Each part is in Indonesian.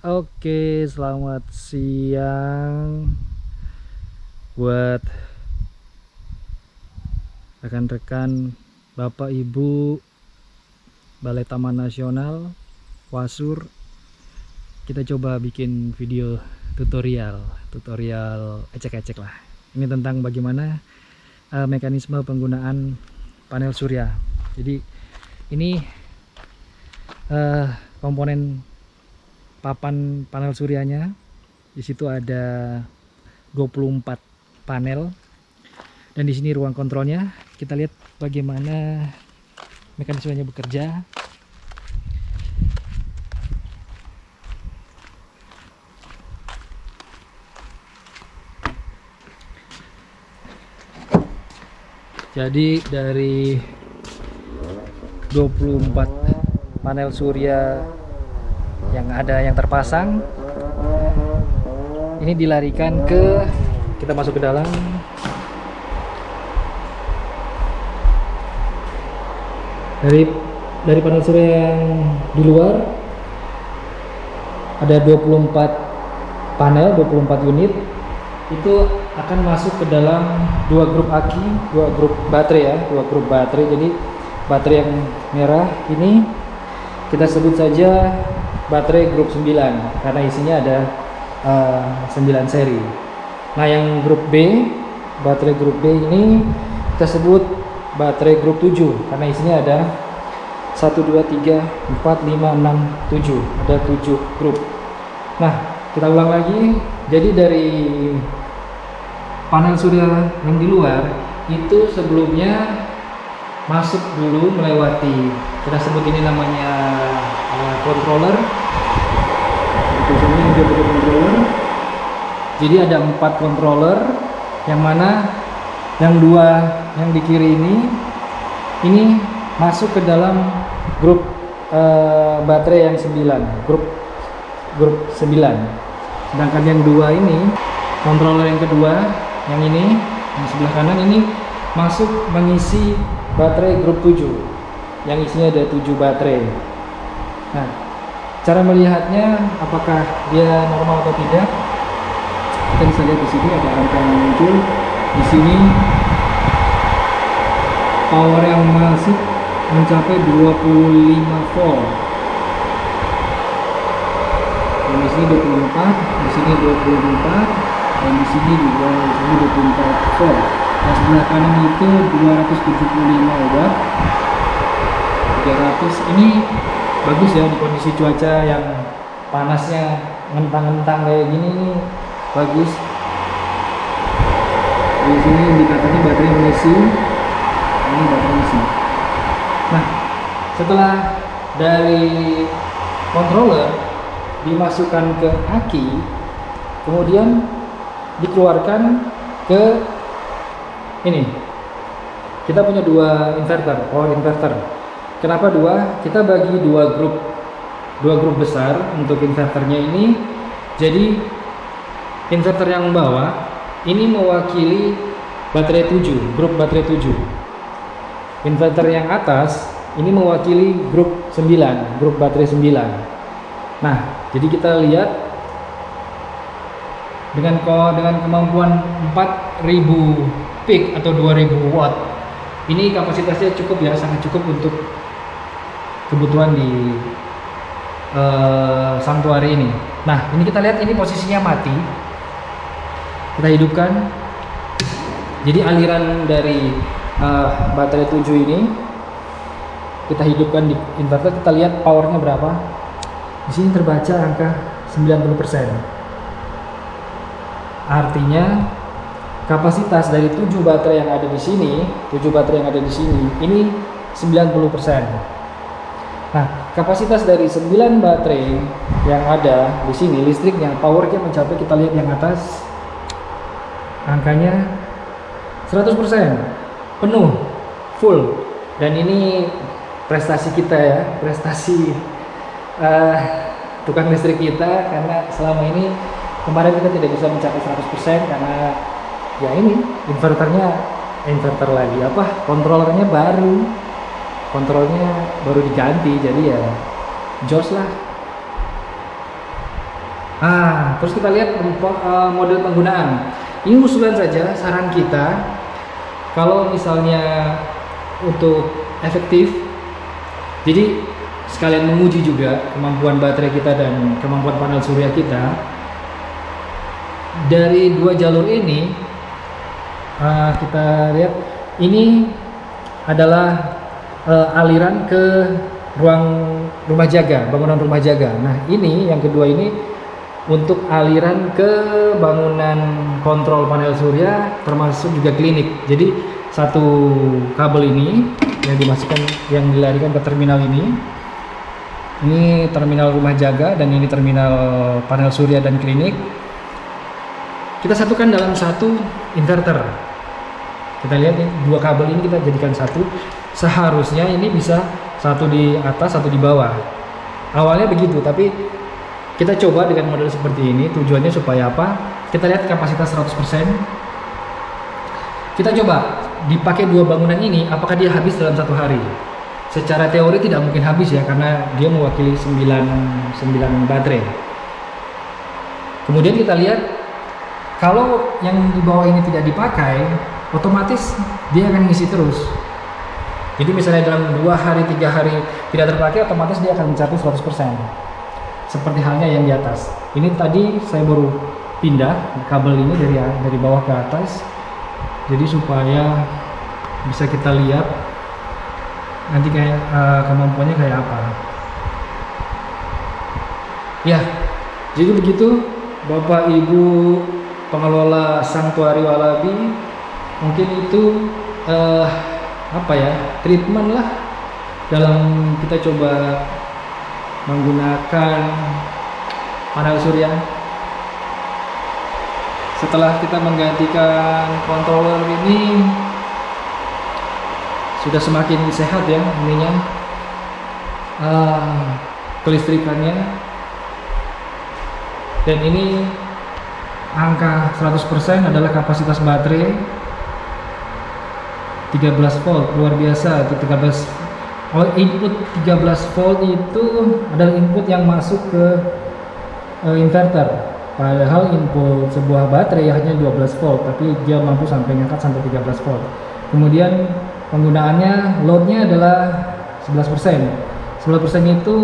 Oke, selamat siang buat rekan-rekan Bapak Ibu Balai Taman Nasional Wasur. Kita coba bikin video tutorial ecek-ecek lah. Ini tentang bagaimana mekanisme penggunaan panel surya. Jadi ini komponen papan panel suryanya. Di situ ada 24 panel dan di sini ruang kontrolnya. Kita lihat bagaimana mekanismenya bekerja. Jadi dari 24 panel surya yang ada yang terpasang, ini dilarikan ke, kita masuk ke dalam. Dari panel surya yang di luar ada 24 panel, 24 unit. Itu akan masuk ke dalam dua grup aki, dua grup baterai ya, dua grup baterai. Jadi baterai yang merah ini kita sebut saja baterai grup 9 karena isinya ada 9 seri. Nah, yang grup B, baterai grup B ini kita sebut baterai grup 7 karena isinya ada 1 2 3 4 5 6 7, ada 7 grup. Nah, kita ulang lagi. Jadi dari panel surya yang di luar itu sebelumnya masuk dulu melewati, kita sebut ini namanya controller. Jadi ada 4 controller, yang mana yang 2 yang di kiri ini masuk ke dalam grup baterai yang 9, grup 9. Sedangkan yang 2 ini, controller yang kedua, yang ini, yang sebelah kanan ini masuk mengisi baterai grup 7 yang isinya ada 7 baterai. Nah, cara melihatnya apakah dia normal atau tidak, kita bisa lihat di sini ada angka yang muncul. Di sini power yang masuk mencapai 25 volt. Dan di sini 24, di sini 24, dan di sini juga 24 volt. Yang sebelah kanan itu 275 watt. 300. Ini bagus ya di kondisi cuaca yang panasnya ngentang-ngentang kayak gini, nih bagus. Di sini indikatornya baterai mengisi. Ini baterai mengisi. Nah, setelah dari controller dimasukkan ke aki, kemudian dikeluarkan ke ini. Kita punya 2 inverter, power inverter. Kenapa 2? Kita bagi 2 grup besar untuk inverternya ini. Jadi inverter yang bawah ini mewakili baterai 7, grup baterai 7. Inverter yang atas ini mewakili grup 9, grup baterai 9. Nah, jadi kita lihat dengan kemampuan 4000 peak atau 2000 watt. Ini kapasitasnya cukup ya, sangat cukup untuk kebutuhan di sanctuary ini. Nah, ini kita lihat ini posisinya mati. Kita hidupkan. Jadi aliran dari baterai 7 ini kita hidupkan di inverter. Kita lihat powernya berapa. Di sini terbaca angka 90%. Artinya kapasitas dari 7 baterai yang ada di sini, ini 90%. Nah, kapasitas dari 9 baterai yang ada di sini, listriknya, powernya mencapai, kita lihat yang atas, angkanya 100%, penuh, full. Dan ini prestasi kita ya, prestasi tukang listrik kita, karena selama ini kemarin kita tidak bisa mencapai 100% karena ya ini inverter lagi, kontrolnya baru diganti, jadi ya jos lah. Terus kita lihat model penggunaan. Ini usulan saja, saran kita. Kalau misalnya untuk efektif, jadi sekalian menguji juga kemampuan baterai kita dan kemampuan panel surya kita. Dari dua jalur ini, kita lihat ini adalah aliran ke ruang rumah jaga, bangunan rumah jaga. Nah, ini yang kedua ini untuk aliran ke bangunan kontrol panel surya, termasuk juga klinik. Jadi satu kabel ini yang dimasukkan, yang dilarikan ke terminal ini terminal rumah jaga, dan ini terminal panel surya dan klinik. Kita satukan dalam satu inverter. Kita lihat nih, dua kabel ini kita jadikan satu. Seharusnya ini bisa satu di atas, satu di bawah. Awalnya begitu, tapi kita coba dengan model seperti ini. Tujuannya supaya apa? Kita lihat kapasitas 100%. Kita coba dipakai dua bangunan ini, apakah dia habis dalam satu hari? Secara teori tidak mungkin habis ya, karena dia mewakili 9 baterai. Kemudian kita lihat, kalau yang di bawah ini tidak dipakai, otomatis dia akan ngisi terus. Jadi misalnya dalam 2 hari, 3 hari tidak terpakai, otomatis dia akan mencapai 100%. Seperti halnya yang di atas. Ini tadi saya baru pindah kabel ini dari bawah ke atas. Jadi supaya bisa kita lihat nanti kayak kemampuannya kayak apa. Ya, jadi begitu Bapak Ibu pengelola Sanctuary Walabi. Mungkin itu treatment lah dalam kita coba menggunakan panel surya. Setelah kita menggantikan controller ini, sudah semakin sehat ya ininya, kelistrikannya. Dan ini angka 100% adalah kapasitas baterai 13 volt, luar biasa. Itu 13 input 13 volt itu adalah input yang masuk ke inverter. Padahal input sebuah baterai hanya 12 volt, tapi dia mampu sampai ngangkat sampai 13 volt. Kemudian penggunaannya, loadnya adalah 11%. 11% itu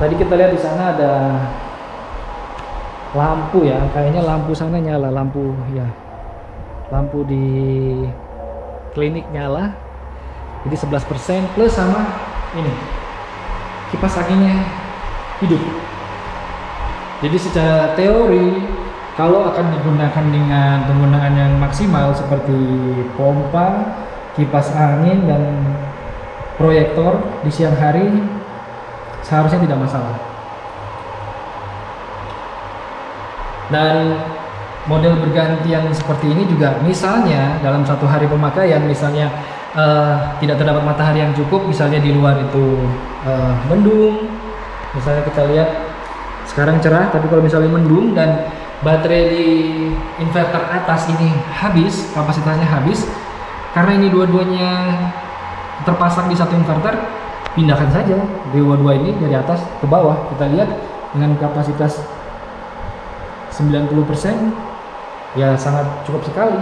tadi kita lihat di sana ada lampu ya, kayaknya lampu sana nyala, lampu di klinik nyala. Jadi 11% plus sama ini kipas anginnya hidup. Jadi secara teori, kalau akan digunakan dengan penggunaan yang maksimal seperti pompa, kipas angin, dan proyektor di siang hari, seharusnya tidak masalah. Dan model berganti yang seperti ini juga, misalnya dalam satu hari pemakaian, misalnya tidak terdapat matahari yang cukup, misalnya di luar itu mendung, misalnya kita lihat sekarang cerah, tapi kalau misalnya mendung dan baterai di inverter atas ini habis, kapasitasnya habis, karena ini dua-duanya terpasang di satu inverter, pindahkan saja dua-dua ini dari atas ke bawah. Kita lihat dengan kapasitas 90%, ya sangat cukup sekali.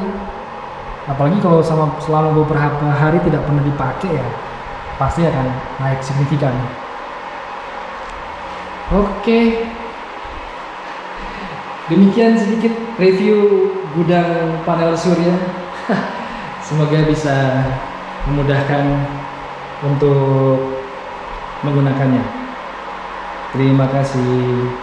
Apalagi kalau selama beberapa hari tidak pernah dipakai, ya pasti akan naik signifikan. Oke, demikian sedikit review gudang panel surya. Semoga bisa memudahkan untuk menggunakannya. Terima kasih.